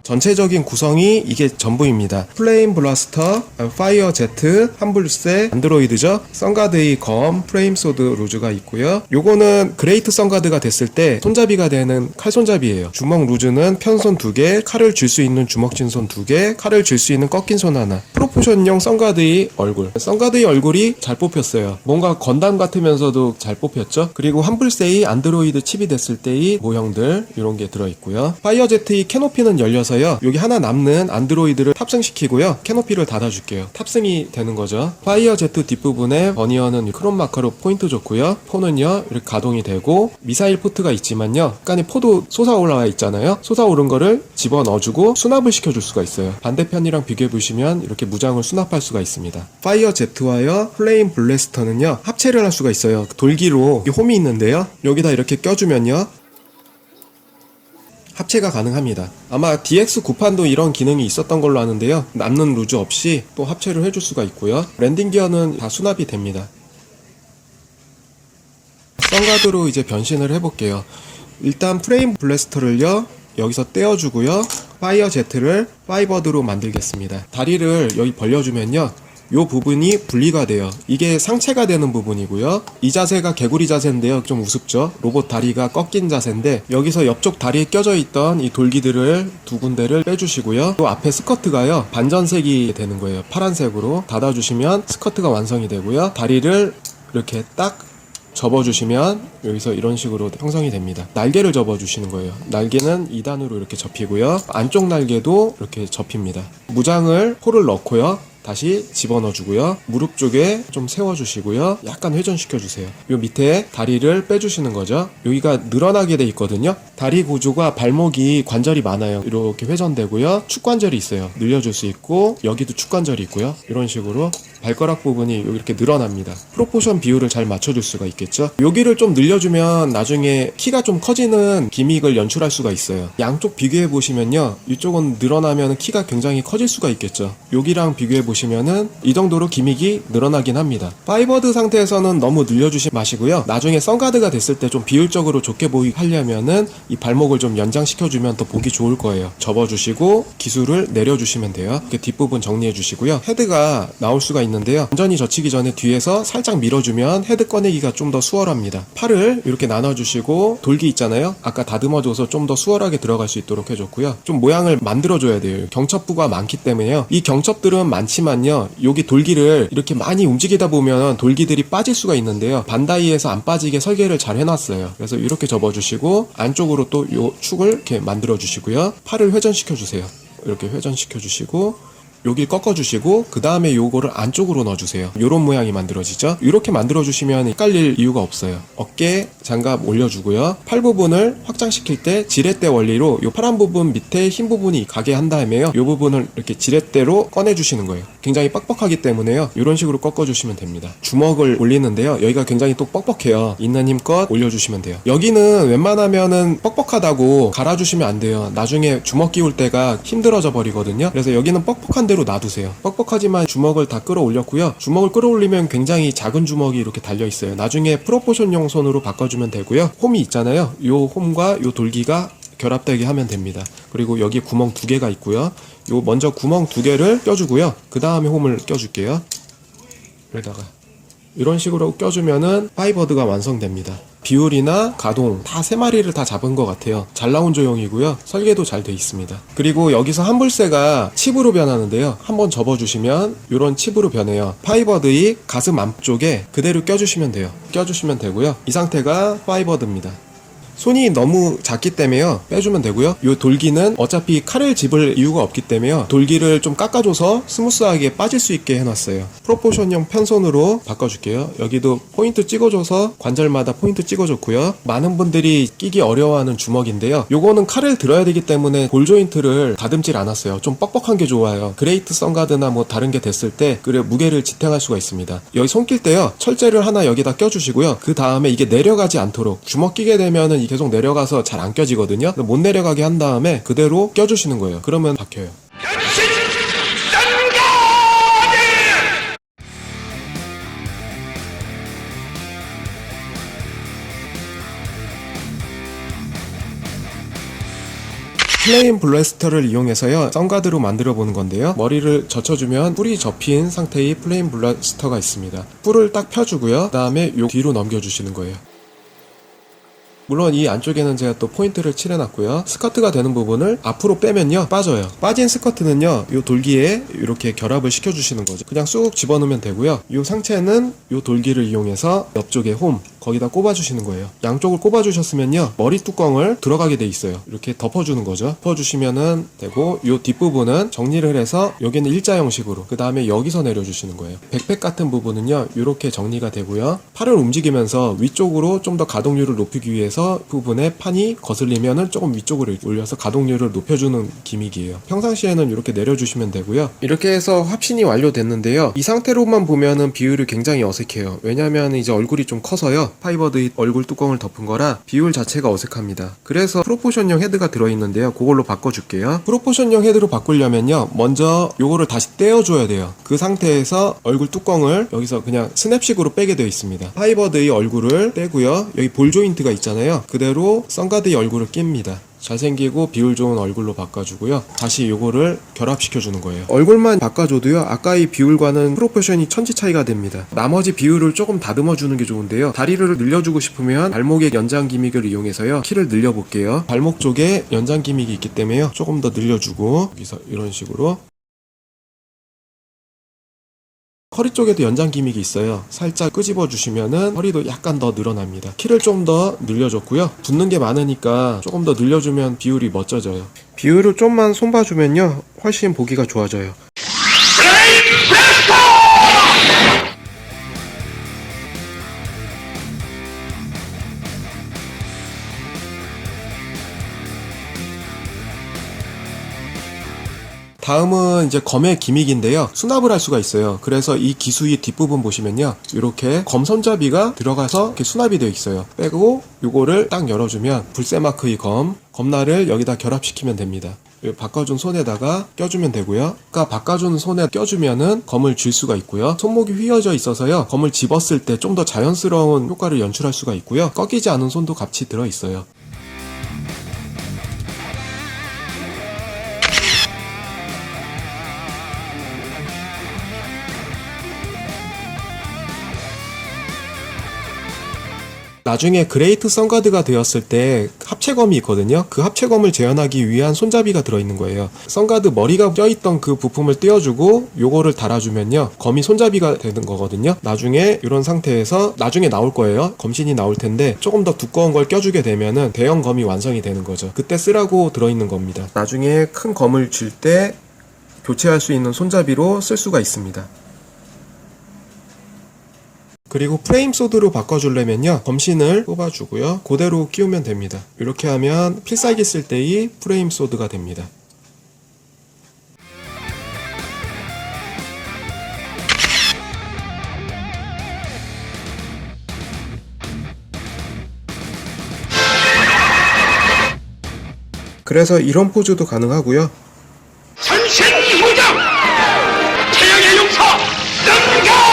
전체적인 구성이 이게 전부입니다. 플레임 블라스터, 파이어 제트, 함불세, 안드로이드죠. 선가드의 검, 프레임 소드 루즈가 있고요. 요거는 그레이트 선가드가 됐을 때 손잡이가 되는 칼 손잡이에요. 주먹 루즈는 편손 2개, 칼을 쥘 수 있는 주먹진 손 2개, 칼을 쥘 수 있는 꺾인 손 하나. 프로포션용 선가드의 얼굴. 선가드의 얼굴이 잘 뽑혔어요. 뭔가 건담 같으면서도 잘 뽑혔죠. 그리고 함불세의 안드로이드 칩이 됐을 때의 모형들 이런 게 들어있고요. 파이어 제트의 캐노피는 열려서요. 여기 하나 남는 안드로이드를 탑승시키고요. 캐노피를 닫아줄게요. 탑승이 되는 거죠. 파이어 제트 뒷부분에 버니어는 크롬 마커로 포인트 줬고요. 포는요 이렇게 가동이 되고 미사일 포트가 있지만요. 약간의 포도 솟아올라와 있잖아요. 솟아오른 거를 집어넣어주고 수납을 시켜줄 수가 있어요. 반대편이랑 비교해보시면 이렇게 무장을 수납할 수가 있습니다. 파이어 제트와요 플레임 블래스터는요 합체를 할 수가 있어요. 돌기로 홈이 있는데요. 여기다 이렇게 껴주면요 합체가 가능합니다. 아마 DX9판도 이런 기능이 있었던 걸로 아는데요. 남는 루즈 없이 또 합체를 해줄 수가 있고요. 랜딩 기어는 다 수납이 됩니다. 선가드로 이제 변신을 해볼게요. 일단 프레임 블래스터를요 여기서 떼어주고요. 파이어 제트를 파이버드로 만들겠습니다. 다리를 여기 벌려주면요 요 부분이 분리가 돼요. 이게 상체가 되는 부분이고요. 이 자세가 개구리 자세인데요. 좀 우습죠? 로봇 다리가 꺾인 자세인데 여기서 옆쪽 다리에 껴져 있던 이 돌기들을 두 군데를 빼주시고요. 또 앞에 스커트가요. 반전색이 되는 거예요. 파란색으로 닫아주시면 스커트가 완성이 되고요. 다리를 이렇게 딱 접어주시면 여기서 이런 식으로 형성이 됩니다. 날개를 접어주시는 거예요. 날개는 2단으로 이렇게 접히고요. 안쪽 날개도 이렇게 접힙니다. 무장을 홀을 넣고요. 다시 집어넣어주고요. 무릎 쪽에 좀 세워주시고요. 약간 회전시켜주세요. 요 밑에 다리를 빼주시는 거죠. 여기가 늘어나게 돼 있거든요. 다리 구조가 발목이 관절이 많아요. 이렇게 회전되고요. 축관절이 있어요. 늘려줄 수 있고 여기도 축관절이 있고요. 이런 식으로 발가락 부분이 이렇게 늘어납니다. 프로포션 비율을 잘 맞춰줄 수가 있겠죠. 여기를 좀 늘려주면 나중에 키가 좀 커지는 기믹을 연출할 수가 있어요. 양쪽 비교해 보시면요. 이쪽은 늘어나면 키가 굉장히 커질 수가 있겠죠. 여기랑 비교해 보시면은 이 정도로 기믹이 늘어나긴 합니다. 파이버드 상태에서는 너무 늘려주지 마시고요. 나중에 선가드가 됐을 때 좀 비율적으로 좋게 보이게 하려면은 이 발목을 좀 연장시켜주면 더 보기 좋을 거예요. 접어주시고 기술을 내려주시면 돼요. 이렇게 뒷부분 정리해 주시고요. 헤드가 나올 수가 있는데요. 완전히 젖히기 전에 뒤에서 살짝 밀어주면 헤드 꺼내기가 좀 더 수월합니다. 팔을 이렇게 나눠주시고 돌기 있잖아요. 아까 다듬어줘서 좀 더 수월하게 들어갈 수 있도록 해줬고요. 좀 모양을 만들어줘야 돼요. 경첩부가 많기 때문에요. 이 경첩들은 많지만요. 여기 돌기를 이렇게 많이 움직이다 보면 돌기들이 빠질 수가 있는데요. 반다이에서 안 빠지게 설계를 잘 해놨어요. 그래서 이렇게 접어주시고 안쪽으로 또 요 축을 이렇게 만들어주시고요. 팔을 회전시켜주세요. 이렇게 회전시켜주시고 여기 꺾어주시고 그 다음에 요거를 안쪽으로 넣어주세요. 요런 모양이 만들어지죠. 이렇게 만들어주시면 헷갈릴 이유가 없어요. 어깨 장갑 올려주고요. 팔 부분을 확장시킬 때 지렛대 원리로 요 파란 부분 밑에 흰 부분이 가게 한 다음에요. 요 부분을 이렇게 지렛대로 꺼내주시는 거예요. 굉장히 빡빡하기 때문에요. 이런 식으로 꺾어주시면 됩니다. 주먹을 올리는데요. 여기가 굉장히 또 뻑뻑해요. 있는 힘껏 올려주시면 돼요. 여기는 웬만하면은 뻑뻑하다고 갈아주시면 안 돼요. 나중에 주먹 끼울 때가 힘들어져 버리거든요. 그래서 여기는 뻑뻑한 대로 놔두세요. 뻑뻑하지만 주먹을 다 끌어올렸고요. 주먹을 끌어올리면 굉장히 작은 주먹이 이렇게 달려있어요. 나중에 프로포션용 손으로 바꿔주면 되고요. 홈이 있잖아요. 요 홈과 요 돌기가 결합되게 하면 됩니다. 그리고 여기 구멍 2개가 있고요. 요 먼저 구멍 2개를 껴주고요. 그 다음에 홈을 껴줄게요. 여기다가 이런 식으로 껴주면은 파이버드가 완성됩니다. 비율이나 가동 다 3마리를 다 잡은 것 같아요. 잘 나온 조형이고요. 설계도 잘 돼 있습니다. 그리고 여기서 함불세가 칩으로 변하는데요. 한번 접어주시면 이런 칩으로 변해요. 파이버드의 가슴 앞쪽에 그대로 껴주시면 돼요. 껴주시면 되고요. 이 상태가 파이버드입니다. 손이 너무 작기 때문에요. 빼주면 되고요. 이 돌기는 어차피 칼을 집을 이유가 없기 때문에요. 돌기를 좀 깎아줘서 스무스하게 빠질 수 있게 해놨어요. 프로포션형 편손으로 바꿔줄게요. 여기도 포인트 찍어줘서 관절마다 포인트 찍어줬고요. 많은 분들이 끼기 어려워하는 주먹인데요. 요거는 칼을 들어야 되기 때문에 볼 조인트를 다듬질 않았어요. 좀 뻑뻑한 게 좋아요. 그레이트 선가드나 뭐 다른 게 됐을 때 그래 무게를 지탱할 수가 있습니다. 여기 손 낄 때요. 철제를 하나 여기다 껴주시고요. 그 다음에 이게 내려가지 않도록 주먹 끼게 되면은 계속 내려가서 잘 안 껴지거든요. 못 내려가게 한 다음에 그대로 껴주시는 거예요. 그러면 박혀요. 플레임 블래스터를 이용해서요 선가드로 만들어 보는 건데요, 머리를 젖혀주면 뿔이 접힌 상태의 플레임 블래스터가 있습니다. 뿔을 딱 펴주고요, 그 다음에 요 뒤로 넘겨주시는 거예요. 물론 이 안쪽에는 제가 또 포인트를 칠해놨고요. 스커트가 되는 부분을 앞으로 빼면요 빠져요. 빠진 스커트는요 이 돌기에 이렇게 결합을 시켜주시는 거죠. 그냥 쑥 집어넣으면 되고요. 이 상체는 이 돌기를 이용해서 옆쪽에 홈 거기다 꼽아주시는 거예요. 양쪽을 꼽아주셨으면요 머리 뚜껑을 들어가게 돼 있어요. 이렇게 덮어주는 거죠. 덮어주시면은 되고, 이 뒷부분은 정리를 해서 여기는 일자 형식으로, 그 다음에 여기서 내려주시는 거예요. 백팩 같은 부분은요 이렇게 정리가 되고요. 팔을 움직이면서 위쪽으로 좀 더 가동률을 높이기 위해서 부분에 판이 거슬리면은 조금 위쪽으로 올려서 가동률을 높여주는 기믹이에요. 평상시에는 이렇게 내려주시면 되고요. 이렇게 해서 합신이 완료됐는데요, 이 상태로만 보면은 비율이 굉장히 어색해요. 왜냐면 이제 얼굴이 좀 커서요 파이버드 얼굴 뚜껑을 덮은 거라 비율 자체가 어색합니다. 그래서 프로포션형 헤드가 들어있는데요, 그걸로 바꿔줄게요. 프로포션형 헤드로 바꾸려면요 먼저 요거를 다시 떼어줘야 돼요. 그 상태에서 얼굴 뚜껑을 여기서 그냥 스냅식으로 빼게 되어 있습니다. 파이버드의 얼굴을 떼고요, 여기 볼 조인트가 있잖아요, 그대로 선가드의 얼굴을 낍니다. 잘생기고 비율 좋은 얼굴로 바꿔주고요, 다시 요거를 결합시켜주는 거예요. 얼굴만 바꿔줘도요 아까의 비율과는 프로포션이 천지 차이가 됩니다. 나머지 비율을 조금 다듬어주는 게 좋은데요, 다리를 늘려주고 싶으면 발목의 연장 기믹을 이용해서요 키를 늘려볼게요. 발목 쪽에 연장 기믹이 있기 때문에요 조금 더 늘려주고, 여기서 이런 식으로. 허리 쪽에도 연장 기믹이 있어요. 살짝 끄집어 주시면은 허리도 약간 더 늘어납니다. 키를 좀 더 늘려줬고요. 붙는 게 많으니까 조금 더 늘려주면 비율이 멋져져요. 비율을 좀만 손봐주면요 훨씬 보기가 좋아져요. 다음은 이제 검의 기믹인데요, 수납을 할 수가 있어요. 그래서 이 기수의 뒷부분 보시면요 이렇게 검 손잡이가 들어가서 이렇게 수납이 되어 있어요. 빼고 요거를 딱 열어주면 불새마크의 검날을 여기다 결합시키면 됩니다. 바꿔준 손에다가 껴주면 되고요. 아까 바꿔준 손에 껴주면은 검을 쥘 수가 있고요. 손목이 휘어져 있어서요 검을 집었을 때 좀 더 자연스러운 효과를 연출할 수가 있고요. 꺾이지 않은 손도 같이 들어있어요. 나중에 그레이트 선가드가 되었을 때 합체검이 있거든요. 그 합체검을 재현하기 위한 손잡이가 들어있는 거예요. 선가드 머리가 껴있던 그 부품을 떼어주고 요거를 달아주면요 검이 손잡이가 되는 거거든요. 나중에 이런 상태에서 나중에 나올 거예요. 검신이 나올 텐데 조금 더 두꺼운 걸 껴주게 되면은 대형 검이 완성이 되는 거죠. 그때 쓰라고 들어있는 겁니다. 나중에 큰 검을 쥘 때 교체할 수 있는 손잡이로 쓸 수가 있습니다. 그리고 프레임 소드로 바꿔주려면요 검신을 뽑아주고요 그대로 끼우면 됩니다. 이렇게 하면 필살기 쓸 때의 프레임 소드가 됩니다. 그래서 이런 포즈도 가능하고요. 선생무장! 태양의 용사! 능가!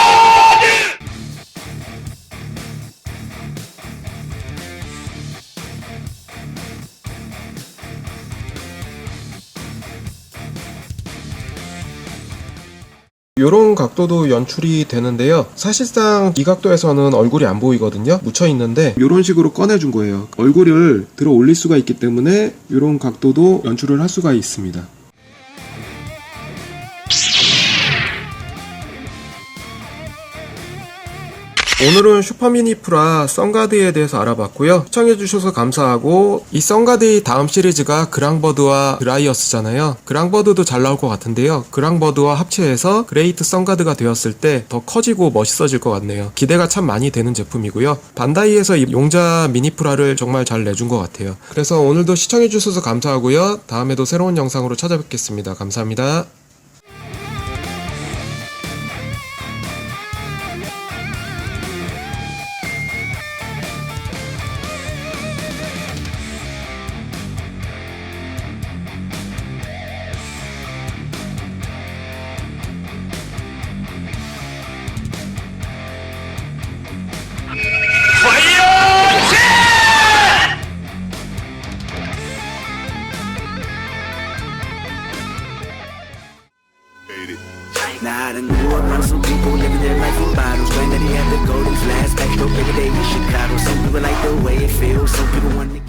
이런 각도도 연출이 되는데요, 사실상 이 각도에서는 얼굴이 안 보이거든요. 묻혀있는데 이런 식으로 꺼내준 거예요. 얼굴을 들어 올릴 수가 있기 때문에 이런 각도도 연출을 할 수가 있습니다. 오늘은 슈퍼미니프라 선가드에 대해서 알아봤고요. 시청해주셔서 감사하고, 이 선가드의 다음 시리즈가 그랑버드와 드라이어스잖아요. 그랑버드도 잘 나올 것 같은데요, 그랑버드와 합체해서 그레이트 선가드가 되었을 때 더 커지고 멋있어질 것 같네요. 기대가 참 많이 되는 제품이고요. 반다이에서 이 용자 미니프라를 정말 잘 내준 것 같아요. 그래서 오늘도 시청해주셔서 감사하고요. 다음에도 새로운 영상으로 찾아뵙겠습니다. 감사합니다. Nah, I done grew up around some people living their life in bottles. Granddaddy had the golden flask, backstroke every day in Chicago. Some people like the way it feels, some people want to